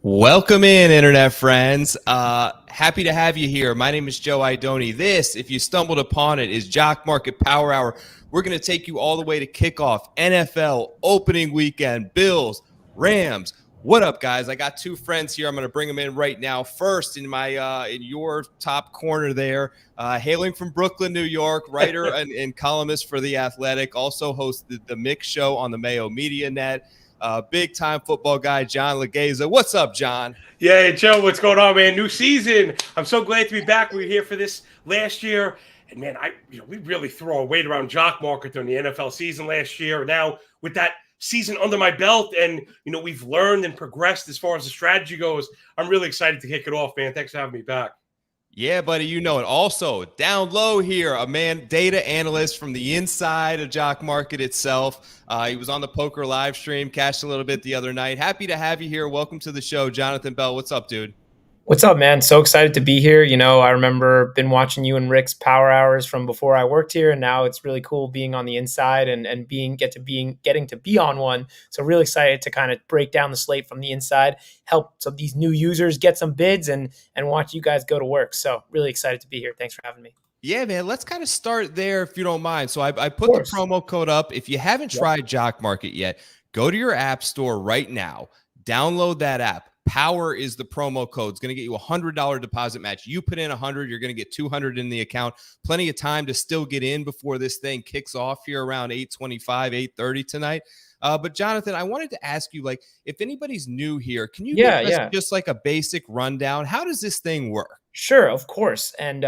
Welcome in, internet friends. Happy to have you here. My name is Joe Idoni. This, if you stumbled upon it, is Jock Market Power Hour. We're going to take you all the way to kickoff, NFL opening weekend, Bills, Rams. What up, guys? I got two friends here. I'm going to bring them in right now. First, in your top corner there, hailing from Brooklyn, New York, writer and columnist for The Athletic, also hosted the Mix Show on the Mayo Media Net. Big-time football guy, John Legeza. What's up, John? Yeah, Joe, what's going on, man? New season. I'm so glad to be back. We were here for this last year. And, man, we really throw our weight around Jock Market during the NFL season last year. Now, with that season under my belt and, we've learned and progressed as far as the strategy goes, I'm really excited to kick it off, man. Thanks for having me back. Yeah, buddy, you know it. Also, down low here, a man, data analyst from the inside of Jock Market itself. He was on the poker live stream, cashed a little bit the other night. Happy to have you here. Welcome to the show, Jonathan Bell. What's up, dude? What's up, man? So excited to be here. I remember been watching you and Rick's Power Hours from before I worked here, and now it's really cool being on the inside and getting to be on one. So really excited to kind of break down the slate from the inside, help some of these new users get some bids and watch you guys go to work. So really excited to be here. Thanks for having me. Yeah, man. Let's kind of start there if you don't mind. So I put the promo code up. If you haven't tried Jock Market yet, go to your app store right now. Download that app. Power is the promo code. It's going to get you a $100 deposit match. You put in 100, you're going to get 200 in the account. Plenty of time to still get in before this thing kicks off here around 8:25, 8:30 tonight. But Jonathan, I wanted to ask you, if anybody's new here, can you give us just like a basic rundown? How does this thing work? Sure, of course. And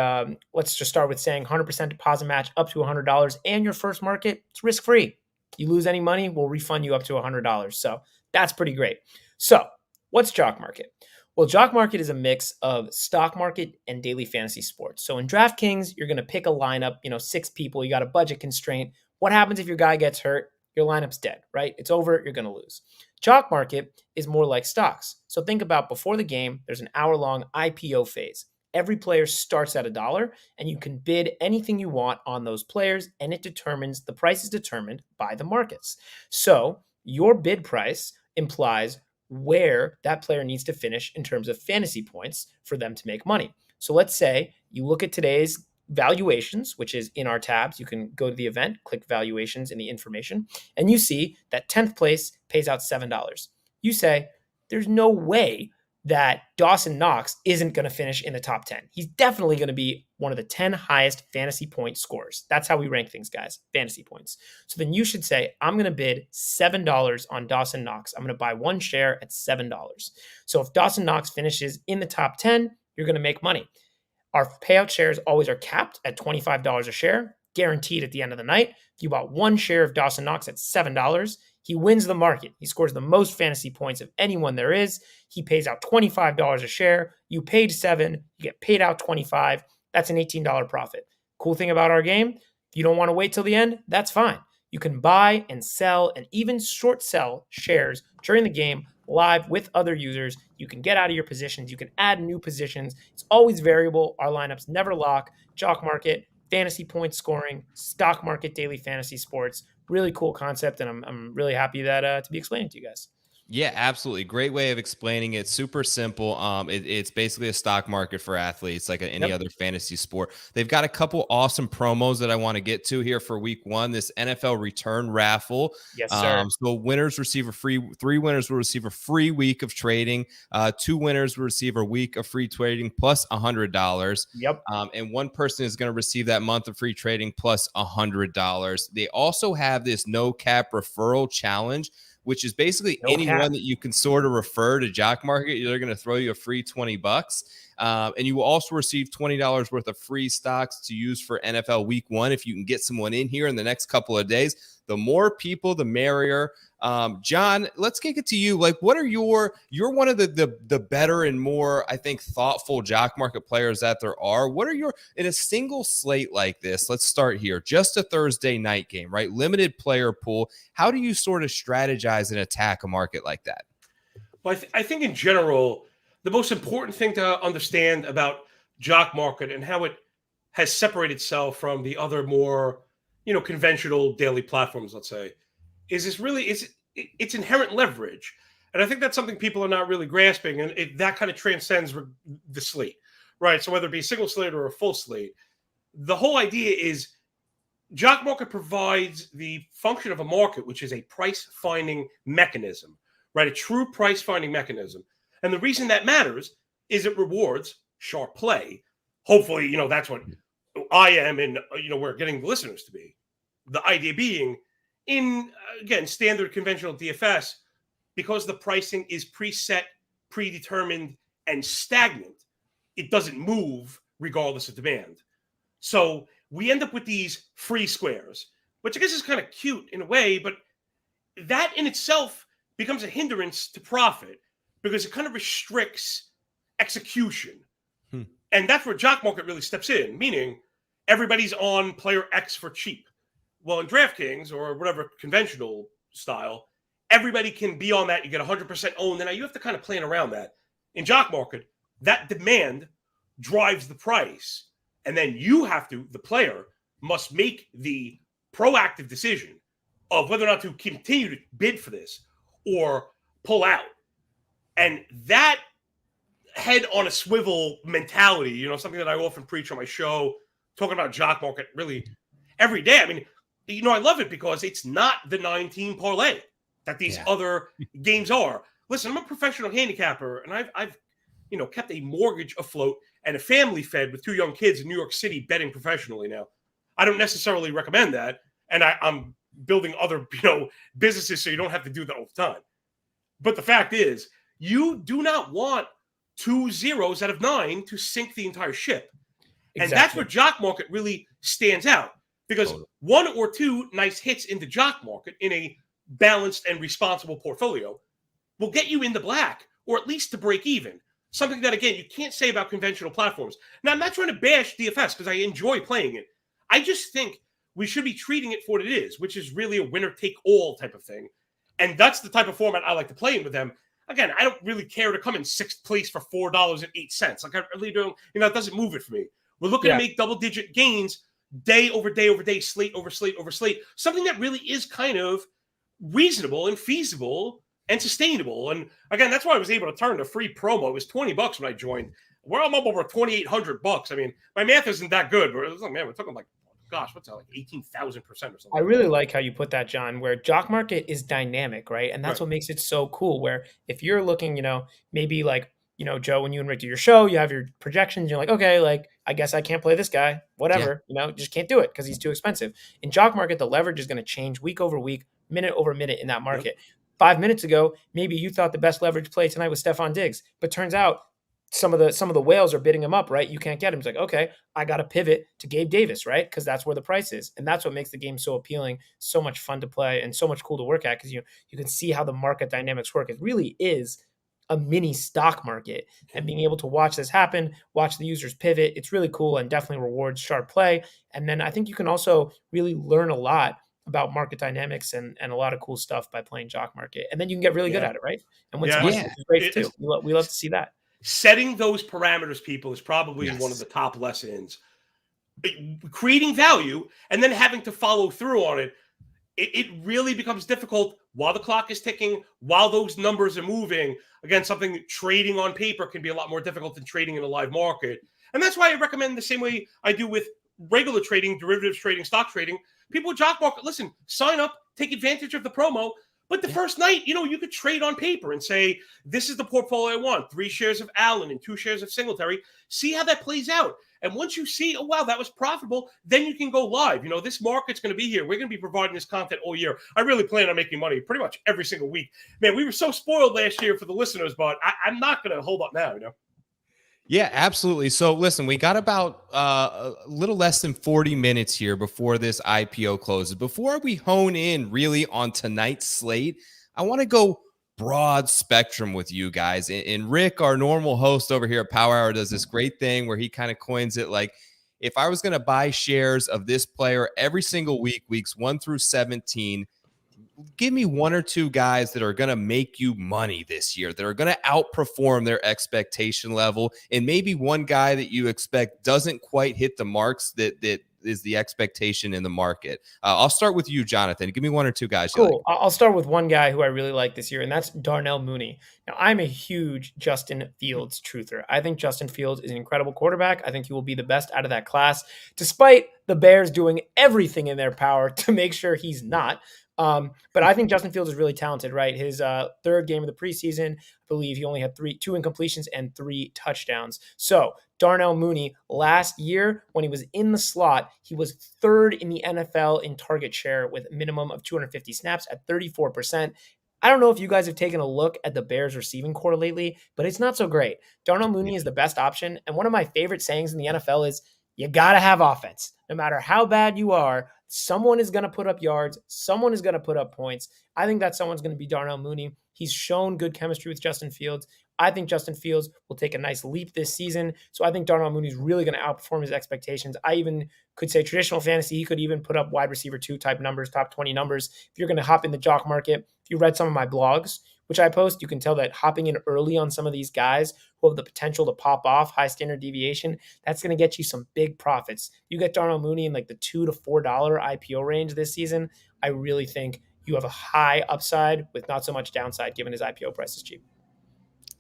let's just start with saying 100% deposit match up to $100, and your first market, it's risk-free. You lose any money, we'll refund you up to $100. So that's pretty great. So what's Jock Market? Well, Jock Market is a mix of stock market and daily fantasy sports. So in DraftKings, you're going to pick a lineup, 6 people, you got a budget constraint. What happens if your guy gets hurt? Your lineup's dead, right? It's over, you're going to lose. Jock Market is more like stocks. So think about before the game, there's an hour-long IPO phase. Every player starts at $1, and you can bid anything you want on those players, and the price is determined by the markets. So your bid price implies where that player needs to finish in terms of fantasy points for them to make money. So let's say you look at today's valuations, which is in our tabs. You can go to the event, click valuations in the information, and you see that 10th place pays out $7. You say, there's no way that Dawson Knox isn't going to finish in the top 10. He's definitely going to be one of the 10 highest fantasy point scorers. That's how we rank things, guys, fantasy points. So then you should say, I'm going to bid $7 on Dawson Knox. I'm going to buy one share at $7. So if Dawson Knox finishes in the top 10, you're going to make money. Our payout shares always are capped at $25 a share, guaranteed at the end of the night. If you bought one share of Dawson Knox at $7, he wins the market. He scores the most fantasy points of anyone there is. He pays out $25 a share. You paid $7, you get paid out $25. That's an $18 profit. Cool thing about our game, if you don't want to wait till the end, that's fine. You can buy and sell and even short sell shares during the game live with other users. You can get out of your positions. You can add new positions. It's always variable. Our lineups never lock. Jock Market, fantasy point scoring, stock market, daily fantasy sports. Really cool concept, and I'm really happy that to be explaining to you guys. Yeah, absolutely. Great way of explaining it. Super simple. It's basically a stock market for athletes, like any other fantasy sport. They've got a couple awesome promos that I want to get to here for week 1. This NFL return raffle. Yes, sir. So winners receive 3 winners will receive a free week of trading. 2 winners will receive a week of free trading plus $100. Yep. And one person is going to receive that month of free trading plus $100. They also have this no cap referral challenge, which is basically anyone that you can sort of refer to Jock Market. They're going to throw you a free $20. And you will also receive $20 worth of free stocks to use for NFL week 1 if you can get someone in here in the next couple of days. The more people, the merrier. John, let's kick it to you. What are you're one of the better and more, I think, thoughtful Jock Market players that there are. What are in a single slate like this? Let's start here. Just a Thursday night game, right? Limited player pool. How do you sort of strategize and attack a market like that? Well, I think in general, the most important thing to understand about Jock Market and how it has separated itself from the other more, conventional daily platforms, let's say, is its inherent leverage. And And I think that's something people are not really grasping. And that kind of transcends the slate, right? So whether it be a single slate or a full slate, the whole idea is Jock Market provides the function of a market, which is a price finding mechanism, right? A true price finding mechanism. And the reason that matters is it rewards sharp play. Hopefully, that's what I am, and we're getting the listeners to be. The idea being, in again standard conventional DFS, because the pricing is preset, predetermined, and stagnant, it doesn't move regardless of demand. So we end up with these free squares, which I guess is kind of cute in a way, but that in itself becomes a hindrance to profit because it kind of restricts execution. And that's where Jock Market really steps in, meaning everybody's on player X for cheap. Well, in DraftKings or whatever conventional style, everybody can be on that. You get 100% owned. And now you have to kind of plan around that. In Jock Market, that demand drives the price. And then the player must make the proactive decision of whether or not to continue to bid for this or pull out. And that head on a swivel mentality, something that I often preach on my show, talking about Jock Market really every day. I mean, I love it because it's not the 9-team parlay that these other games are. Listen, I'm a professional handicapper, and I've kept a mortgage afloat and a family fed with 2 young kids in New York City betting professionally now. I don't necessarily recommend that, and I'm building other businesses so you don't have to do that all the time. But the fact is, you do not want 2 zeros out of 9 to sink the entire ship. Exactly. And that's where Jock Market really stands out, because 1 or 2 nice hits in the Jock Market in a balanced and responsible portfolio will get you in the black, or at least to break even. Something that, again, you can't say about conventional platforms. Now, I'm not trying to bash DFS because I enjoy playing it. I just think we should be treating it for what it is, which is really a winner-take-all type of thing. And that's the type of format I like to play in with them. Again, I don't really care to come in 6th place for $4.08. Like, I really don't, it doesn't move it for me. We're looking to make double-digit gains day over day over day, slate over slate over slate. Something that really is kind of reasonable and feasible and sustainable. And again, that's why I was able to turn a free promo. It was $20 when I joined. I'm up over $2,800. I mean, my math isn't that good, but it was like, man, we're talking like, gosh, what's that, like 18,000% or something. I really like how you put that, John, where Jock Market is dynamic, right? And that's what makes it so cool, where if you're looking, maybe like, Joe, when you and Rick do your show, you have your projections, you're like, okay, like, I guess I can't play this guy, whatever, just can't do it because he's too expensive. In Jock Market, the leverage is going to change week over week, minute over minute in that market. 5 minutes ago, maybe you thought the best leverage play tonight was Stephon Diggs, but turns out some of the whales are bidding him up, right? You can't get him. It's like, okay, I got to pivot to Gabe Davis, right? Because that's where the price is. And that's what makes the game so appealing, so much fun to play, and so much cool to work at, because you can see how the market dynamics work. It really is a mini stock market, and being able to watch this happen, watch the users pivot, it's really cool and definitely rewards sharp play. And then I think you can also really learn a lot about market dynamics and a lot of cool stuff by playing Jock Market. And then you can get really good at it, right? And win some money, which is great too. We love to see that. Setting those parameters, people, is probably one of the top lessons. Creating value and then having to follow through on it, it really becomes difficult while the clock is ticking, while those numbers are moving. Again, something trading on paper can be a lot more difficult than trading in a live market. And that's why I recommend the same way I do with regular trading, derivatives trading, stock trading. People with Jock Market, listen, sign up, take advantage of the promo. But the first night, you could trade on paper and say, this is the portfolio I want, 3 shares of Allen and 2 shares of Singletary. See how that plays out. And once you see, oh, wow, that was profitable, then you can go live. This market's going to be here. We're going to be providing this content all year. I really plan on making money pretty much every single week. Man, we were so spoiled last year for the listeners, but I'm not going to hold up now, Yeah, absolutely. So listen, we got about a little less than 40 minutes here before this IPO closes. Before we hone in really on tonight's slate, I want to go broad spectrum with you guys. And Rick, our normal host over here at Power Hour, does this great thing where he kind of coins it like, if I was going to buy shares of this player every single week, weeks 1 through 17, give me 1 or 2 guys that are going to make you money this year, that are going to outperform their expectation level, and maybe one guy that you expect doesn't quite hit the marks that is the expectation in the market? I'll start with you, Jonathan. Give me one or two guys. Cool. I'll start with one guy who I really like this year, and that's Darnell Mooney. Now, I'm a huge Justin Fields truther. I think Justin Fields is an incredible quarterback. I think he will be the best out of that class, despite the Bears doing everything in their power to make sure he's not. But I think Justin Fields is really talented, right? His third game of the preseason, I believe he only had 2 incompletions and 3 touchdowns. So Darnell Mooney, last year when he was in the slot, he was third in the NFL in target share with a minimum of 250 snaps at 34%. I don't know if you guys have taken a look at the Bears receiving core lately, but it's not so great. Darnell Mooney is the best option. And one of my favorite sayings in the NFL is, you got to have offense. No matter how bad you are, someone is going to put up yards. Someone is going to put up points. I think that someone's going to be Darnell Mooney. He's shown good chemistry with Justin Fields. I think Justin Fields will take a nice leap this season. So I think Darnell Mooney is really going to outperform his expectations. I even could say traditional fantasy, he could even put up wide receiver 2 type numbers, top 20 numbers. If you're going to hop in the Jock Market, if you read some of my blogs, which I post, you can tell that hopping in early on some of these guys who have the potential to pop off, high standard deviation, that's going to get you some big profits. You get Darnell Mooney in like the $2 to $4 IPO range this season, I really think you have a high upside with not so much downside given his IPO price is cheap.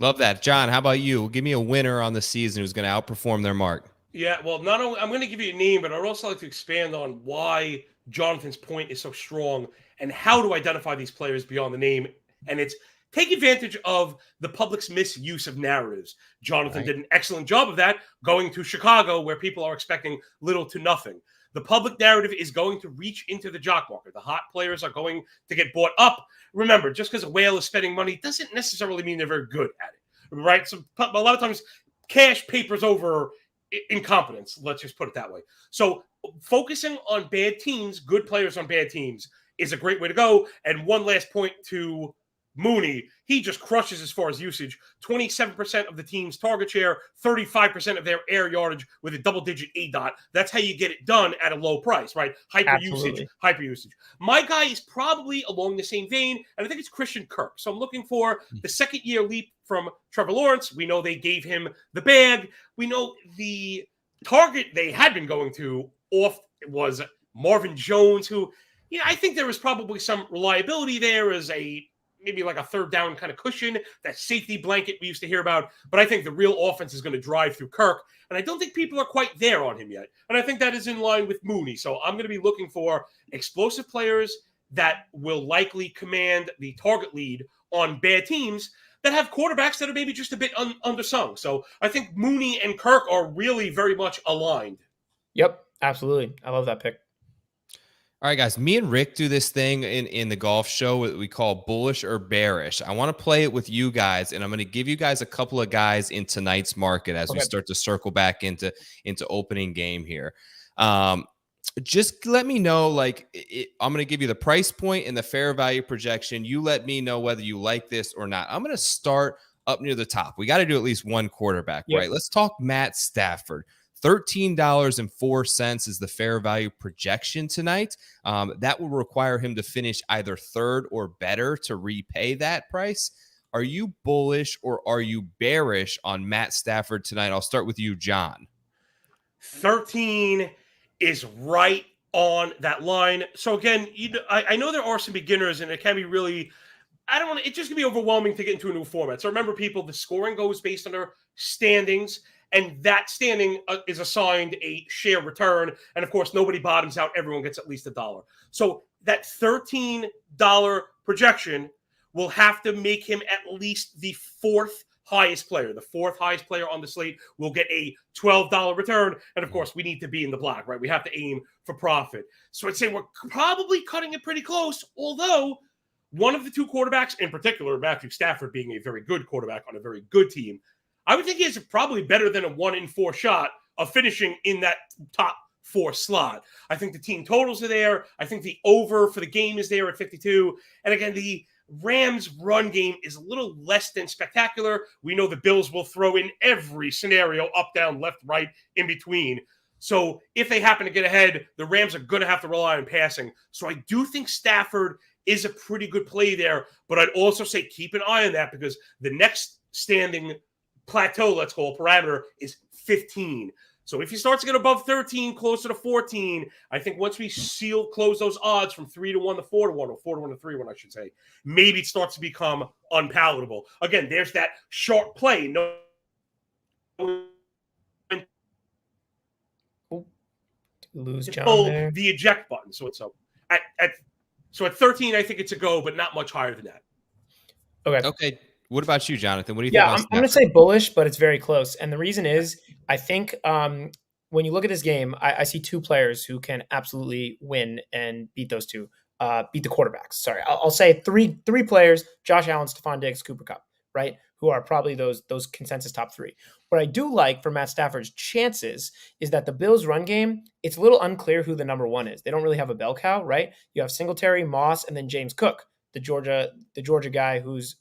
Love that. John, how about you? Give me a winner on the season who's going to outperform their mark. Yeah, well, not only I'm going to give you a name, but I'd also like to expand on why Jonathan's point is so strong and how to identify these players beyond the name. And it's take advantage of the public's misuse of narratives. Jonathan did an excellent job of that going to Chicago, where people are expecting little to nothing. The public narrative is going to reach into the jock market. The hot players are going to get bought up. Remember, just because a whale is spending money doesn't necessarily mean they're very good at it, right? So a lot of times cash papers over incompetence. Let's just put it that way. So focusing on bad teams, good players on bad teams is a great way to go. And one last point to Mooney, he just crushes as far as usage. 27% of the team's target share, 35% of their air yardage with a double-digit ADOT. That's how you get it done at a low price, right? Hyper usage. My guy is probably along the same vein, and I think it's Christian Kirk. So I'm looking for the second-year leap from Trevor Lawrence. We know they gave him the bag. We know the target they had been going to off was Marvin Jones, who, I think there was probably some reliability there as maybe like a third down kind of cushion, that safety blanket we used to hear about. But I think the real offense is going to drive through Kirk. And I don't think people are quite there on him yet. And I think that is in line with Mooney. So I'm going to be looking for explosive players that will likely command the target lead on bad teams that have quarterbacks that are maybe just a bit undersung. So I think Mooney and Kirk are really very much aligned. Yep, absolutely. I love that pick. All right, guys, me and Rick do this thing in the golf show that we call bullish or bearish. I want to play it with you guys, and I'm going to give you guys a couple of guys in tonight's market as we start to circle back into opening game here. Just let me know, I'm going to give you the price point and the fair value projection. You let me know whether you like this or not. I'm going to start up near the top. We got to do at least one quarterback, right? Let's talk Matt Stafford. $13.04 is the fair value projection tonight. That will require him to finish either third or better to repay that price. Are you bullish or are you bearish on Matt Stafford tonight? I'll start with you, John. 13 is right on that line. So again, I know there are some beginners, and it can be really, it's just gonna be overwhelming to get into a new format. So remember, people, the scoring goes based on their standings, and that standing is assigned a share return. And of course, nobody bottoms out. Everyone gets at least $1. So that $13 projection will have to make him at least the fourth highest player. The fourth highest player on the slate will get a $12 return. And of course, we need to be in the black, right? We have to aim for profit. So I'd say we're probably cutting it pretty close, although one of the two quarterbacks, in particular, Matthew Stafford being a very good quarterback on a very good team, I would think he is probably better than a 1-in-4 shot of finishing in that top 4 slot. I think the team totals are there. I think the over for the game is there at 52. And again, the Rams' run game is a little less than spectacular. We know the Bills will throw in every scenario, up, down, left, right, in between. So if they happen to get ahead, the Rams are going to have to rely on passing. So I do think Stafford is a pretty good play there. But I'd also say keep an eye on that, because the next standing plateau, let's call it, parameter, is 15. So if he starts to get above 13, closer to 14, I think once we close those odds from 3-1 to 4-1, or 4-1 to 3-1, I should say, maybe it starts to become unpalatable. Again, there's that sharp play. No, lose John pull there. the eject button. So at 13, I think it's a go, but not much higher than that. Okay. What about you, Jonathan? What do you think? I'm going to say bullish, but it's very close. And the reason is, I think when you look at this game, I see two players who can absolutely win and beat those two, beat the quarterbacks. Sorry, I'll say three players: Josh Allen, Stephon Diggs, Cooper Kupp, right? Who are probably those consensus top three. What I do like for Matt Stafford's chances is that the Bills' run game, it's a little unclear who the number one is. They don't really have a bell cow, right? You have Singletary, Moss, and then James Cook, the Georgia guy who's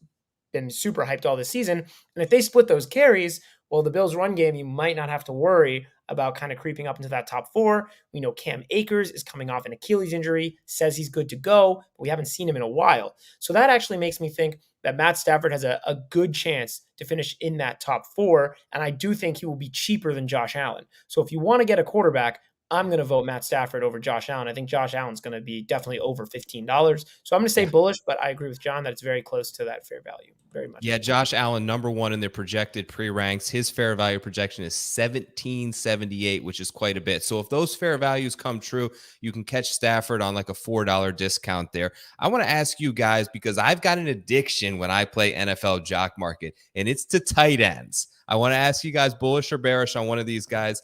been super hyped all this season. And if they split those carries, well, the Bills' run game, you might not have to worry about kind of creeping up into that top four. We know Cam Akers is coming off an Achilles injury, says he's good to go, but we haven't seen him in a while. So that actually makes me think that Matt Stafford has a good chance to finish in that top four, and I do think he will be cheaper than Josh Allen. So if you want to get a quarterback, I'm going to vote Matt Stafford over Josh Allen. I think Josh Allen's going to be definitely over $15. So I'm going to say bullish, but I agree with John that it's very close to that fair value. Very much. Yeah, Josh Allen, number one in their projected pre-ranks. His fair value projection is 1778, which is quite a bit. So if those fair values come true, you can catch Stafford on like a $4 discount there. I want to ask you guys, because I've got an addiction when I play NFL Jock Market, and it's to tight ends. I want to ask you guys, bullish or bearish on one of these guys.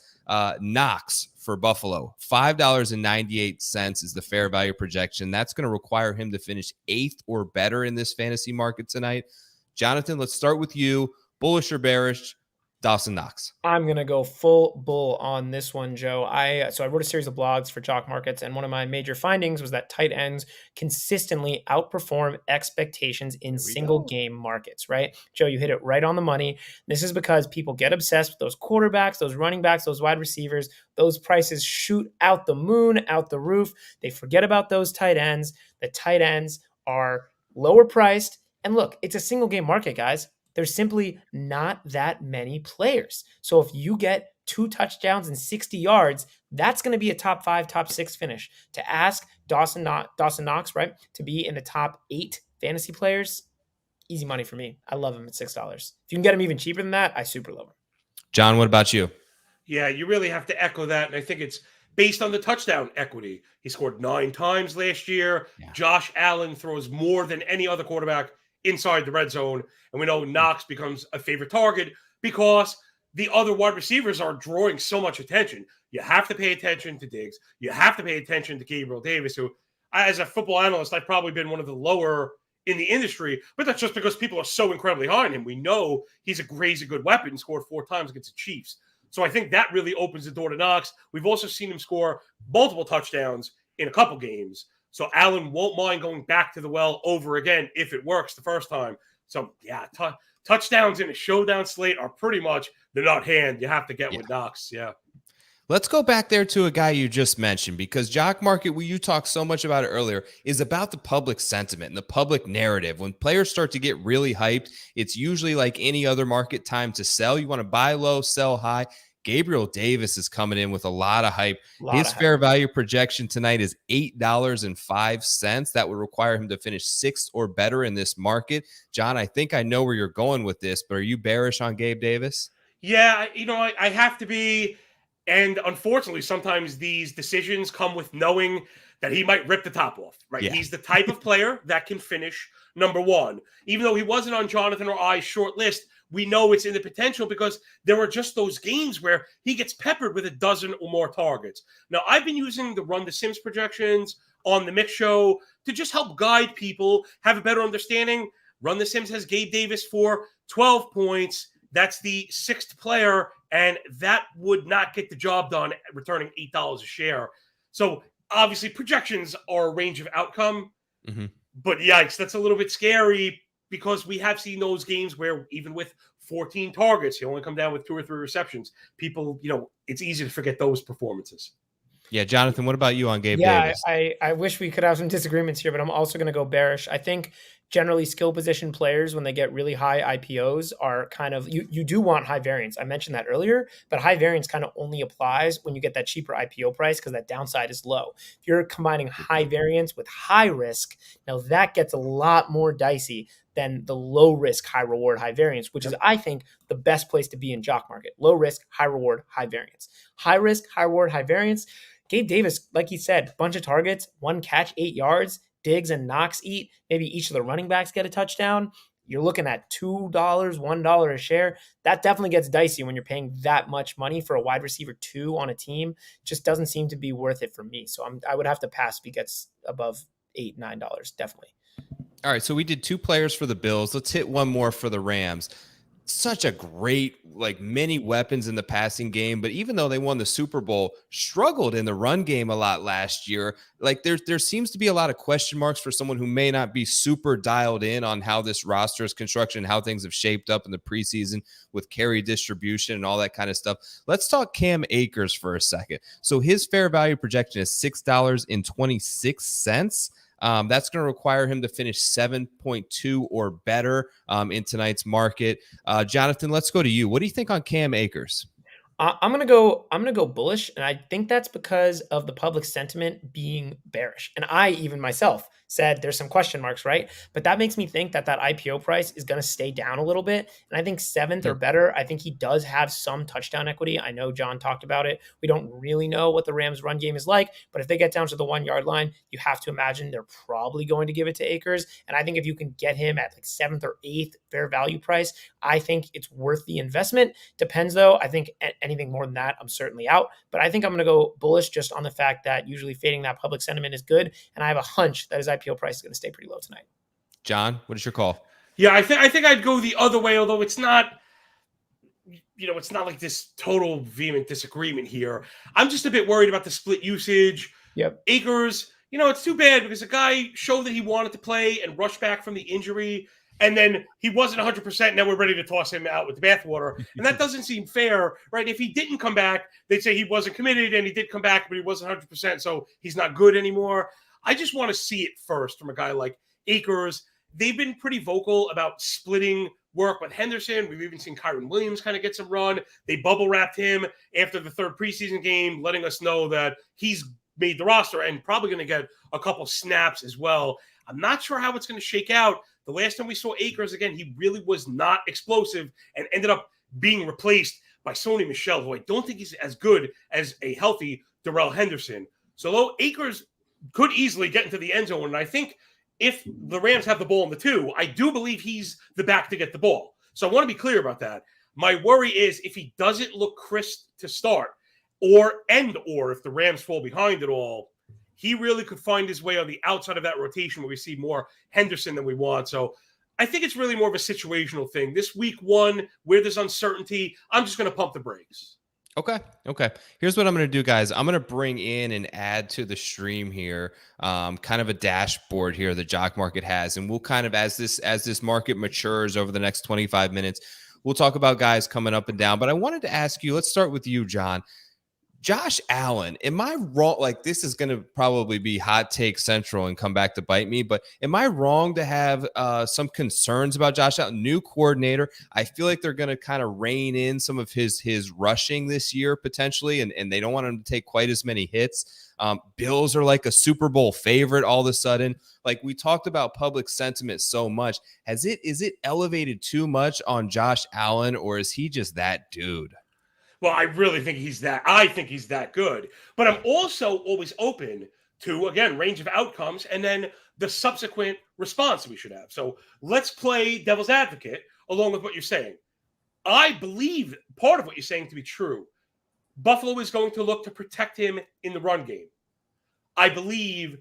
Knox for Buffalo, $5.98 is the fair value projection. That's going to require him to finish 8th or better in this fantasy market tonight. Jonathan, let's start with you. Bullish or bearish, Dawson Knox? I'm going to go full bull on this one, Joe. So I wrote a series of blogs for Jock Markets, and one of my major findings was that tight ends consistently outperform expectations in single game markets, right? Joe, you hit it right on the money. This is because people get obsessed with those quarterbacks, those running backs, those wide receivers. Those prices shoot out the moon, out the roof. They forget about those tight ends. The tight ends are lower priced. And look, it's a single game market, guys. There's simply not that many players. So if you get 2 touchdowns and 60 yards, that's going to be a top 5, top 6 finish. To ask Dawson Knox, right, to be in the top 8 fantasy players, easy money for me. I love him at $6. If you can get him even cheaper than that, I super love him. John, what about you? Yeah, you really have to echo that. And I think it's based on the touchdown equity. He scored 9 times last year. Yeah. Josh Allen throws more than any other quarterback inside the red zone. And we know Knox becomes a favorite target because the other wide receivers are drawing so much attention. You have to pay attention to Diggs. You have to pay attention to Gabriel Davis, who, as a football analyst, I've probably been one of the lower in the industry, but that's just because people are so incredibly high on him. We know he's a crazy good weapon, scored 4 times against the Chiefs. So I think that really opens the door to Knox. We've also seen him score multiple touchdowns in a couple games. So Allen won't mind going back to the well over again if it works the first time. So, yeah, touchdowns in a showdown slate are pretty much the nut hand you have to get with Knox. Yeah. Let's go back there to a guy you just mentioned, because Jock Market, you talked so much about it earlier, is about the public sentiment and the public narrative. When players start to get really hyped, it's usually like any other market time to sell. You want to buy low, sell high. Gabriel Davis is coming in with a lot of hype. His fair value projection tonight is $8.05. That would require him to finish 6th or better in this market. John, I think I know where you're going with this, but are you bearish on Gabe Davis? Yeah, I have to be. And unfortunately, sometimes these decisions come with knowing that he might rip the top off, right? Yeah. He's the type of player that can finish number 1. Even though he wasn't on Jonathan or I's short list, we know it's in the potential because there are just those games where he gets peppered with a dozen or more targets. Now, I've been using the Run the Sims projections on the Mix Show to just help guide people, have a better understanding. Run the Sims has Gabe Davis for 12 points. That's the 6th player, and that would not get the job done returning $8 a share. So obviously projections are a range of outcome, but yikes, that's a little bit scary because we have seen those games where even with 14 targets, he only come down with 2 or 3 receptions. People, it's easy to forget those performances. Yeah, Jonathan, what about you on Gabe Davis? I wish we could have some disagreements here, but I'm also going to go bearish. I think generally skill position players, when they get really high IPOs, are kind of, you do want high variance. I mentioned that earlier, but high variance kind of only applies when you get that cheaper IPO price because that downside is low. If you're combining high variance with high risk, now that gets a lot more dicey than the low risk, high reward, high variance, which is, I think, the best place to be in Jock Market. Low risk, high reward, high variance. High risk, high reward, high variance. Gabe Davis, like he said, bunch of targets, 1 catch, 8 yards. Diggs and Knox eat. Maybe each of the running backs get a touchdown. You're looking at $2, $1 a share. That definitely gets dicey when you're paying that much money for a wide receiver 2 on a team. It just doesn't seem to be worth it for me. So I would have to pass if he gets above $8, $9, definitely. All right, so we did 2 players for the Bills. Let's hit one more for the Rams. Such a great, many weapons in the passing game, but even though they won the Super Bowl, struggled in the run game a lot last year. There seems to be a lot of question marks for someone who may not be super dialed in on how this roster is constructed and how things have shaped up in the preseason with carry distribution and all that kind of stuff. Let's talk Cam Akers for a second. So his fair value projection is $6.26. That's going to require him to finish 7.2 or better in tonight's market. Jonathan, let's go to you. What do you think on Cam Akers? I'm gonna go bullish, and I think that's because of the public sentiment being bearish. And I even myself said there's some question marks, right? But that makes me think that IPO price is going to stay down a little bit. And I think 7th or better, I think he does have some touchdown equity. I know John talked about it. We don't really know what the Rams run game is like, but if they get down to the 1 yard line, you have to imagine they're probably going to give it to Akers. And I think if you can get him at 7th or 8th fair value price, I think it's worth the investment. Depends though. I think anything more than that, I'm certainly out. But I think I'm going to go bullish just on the fact that usually fading that public sentiment is good. And I have a hunch that his IPO price is going to stay pretty low tonight. John, what is your call? Yeah, I think I'd go the other way, although it's not, it's not like this total vehement disagreement here. I'm just a bit worried about the split usage. Yep. Akers, it's too bad because the guy showed that he wanted to play and rush back from the injury, and then he wasn't 100%, and now we're ready to toss him out with the bathwater. And that doesn't seem fair, right? If he didn't come back, they'd say he wasn't committed, and he did come back, but he wasn't 100%, so he's not good anymore. I just want to see it first from a guy like Akers. They've been pretty vocal about splitting work with Henderson. We've even seen Kyron Williams kind of get some run. They bubble wrapped him after the 3rd preseason game, letting us know that he's made the roster and probably going to get a couple snaps as well. I'm not sure how it's going to shake out. The last time we saw Akers, again, he really was not explosive and ended up being replaced by Sony Michel, who I don't think he's as good as a healthy Darrell Henderson. So though Akers could easily get into the end zone, and I think if the Rams have the ball in the 2, I do believe he's the back to get the ball. So I want to be clear about that. My worry is if he doesn't look crisp to start, or if the Rams fall behind at all, he really could find his way on the outside of that rotation where we see more Henderson than we want. So I think it's really more of a situational thing. This week 1, where there's uncertainty, I'm just going to pump the brakes. Okay. Here's what I'm going to do, guys. I'm going to bring in and add to the stream here, kind of a dashboard here that Jock Market has, and we'll kind of, as this market matures over the next 25 minutes, we'll talk about guys coming up and down. But I wanted to ask you, let's start with you, John. Josh Allen, am I wrong? This is going to probably be hot take central and come back to bite me, but am I wrong to have some concerns about Josh Allen? New coordinator. I feel like they're going to kind of rein in some of his rushing this year potentially, and they don't want him to take quite as many hits. Bills are like a Super Bowl favorite all of a sudden. We talked about public sentiment so much. Is it elevated too much on Josh Allen, or is he just that dude? Well, I really think he's that. I think he's that good. But I'm also always open to, again, range of outcomes and then the subsequent response we should have. So let's play devil's advocate along with what you're saying. I believe part of what you're saying to be true. Buffalo is going to look to protect him in the run game. I believe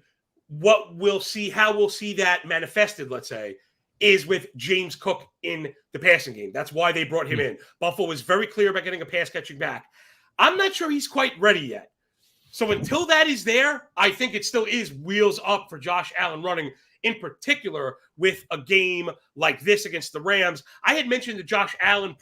how we'll see that manifested, let's say, is with James Cook in the passing game. That's why they brought him in. Buffalo was very clear about getting a pass catching back. I'm not sure he's quite ready yet. So until that is there, I think it still is wheels up for Josh Allen running, in particular with a game like this against the Rams. I had mentioned the Josh Allen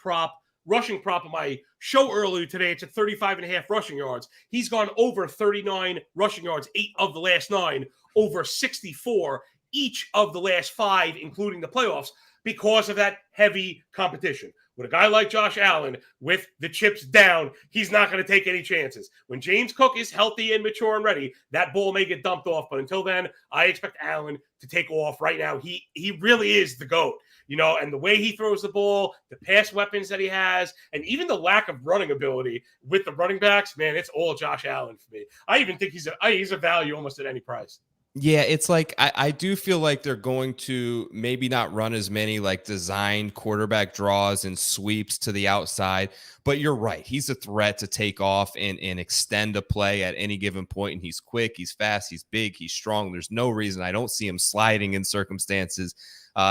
rushing prop on my show earlier today. It's at 35.5 rushing yards. He's gone over 39 rushing yards, 8 of the last 9, over 64 each of the last 5, including the playoffs, because of that heavy competition. With a guy like Josh Allen, with the chips down, he's not going to take any chances. When James Cook is healthy and mature and ready, that ball may get dumped off. But until then, I expect Allen to take off. Right now, he really is the GOAT. And the way he throws the ball, the pass weapons that he has, and even the lack of running ability with the running backs, man, it's all Josh Allen for me. I even think he's a value almost at any price. Yeah, it's like I do feel like they're going to maybe not run as many like designed quarterback draws and sweeps to the outside, but you're right. He's a threat to take off and extend a play at any given point. And he's quick, he's fast, he's big, he's strong. There's no reason I don't see him sliding in circumstances.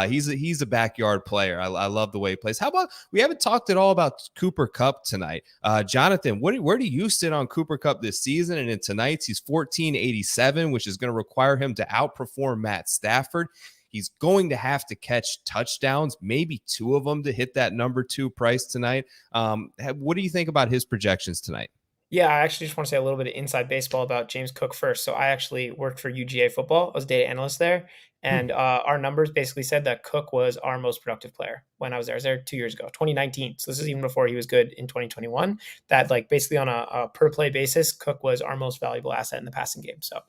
He's a backyard player. I love the way he plays. How about, we haven't talked at all about Cooper Kupp tonight. Jonathan, where do you sit on Cooper Kupp this season? And in tonight's, he's 1487, which is going to require him to outperform Matt Stafford. He's going to have to catch touchdowns, maybe 2 of them to hit that number 2 price tonight. What do you think about his projections tonight? Yeah, I actually just want to say a little bit of inside baseball about James Cook first. So I actually worked for UGA football. I was a data analyst there. And our numbers basically said that Cook was our most productive player when I was there. I was there 2 years ago, 2019. So this is even before he was good in 2021. That like basically on a per play basis, Cook was our most valuable asset in the passing game. So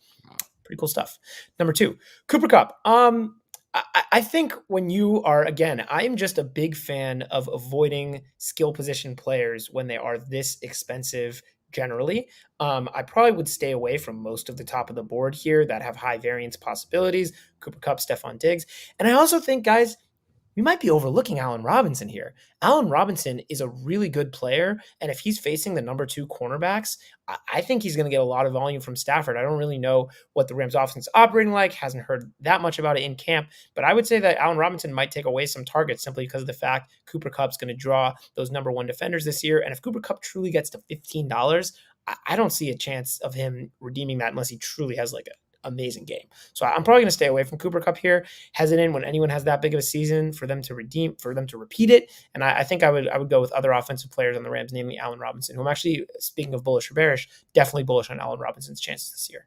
pretty cool stuff. Number 2, Cooper Kupp. I think when you are, again, I am just a big fan of avoiding skill position players when they are this expensive generally. I probably would stay away from most of the top of the board here that have high variance possibilities. Cooper Kupp, Stephon Diggs. And I also think, guys, we might be overlooking Allen Robinson here. Allen Robinson is a really good player. And if he's facing the number 2 cornerbacks, I think he's going to get a lot of volume from Stafford. I don't really know what the Rams offense is operating like. Hasn't heard that much about it in camp. But I would say that Allen Robinson might take away some targets simply because of the fact Cooper Kupp's going to draw those number 1 defenders this year. And if Cooper Kupp truly gets to $15, I don't see a chance of him redeeming that unless he truly has like an amazing game. So I'm probably going to stay away from Cooper Kupp here. Hesitant when anyone has that big of a season for them to repeat it. And I think I would go with other offensive players on the Rams, namely Allen Robinson, who I'm actually, speaking of bullish or bearish, definitely bullish on Allen Robinson's chances this year.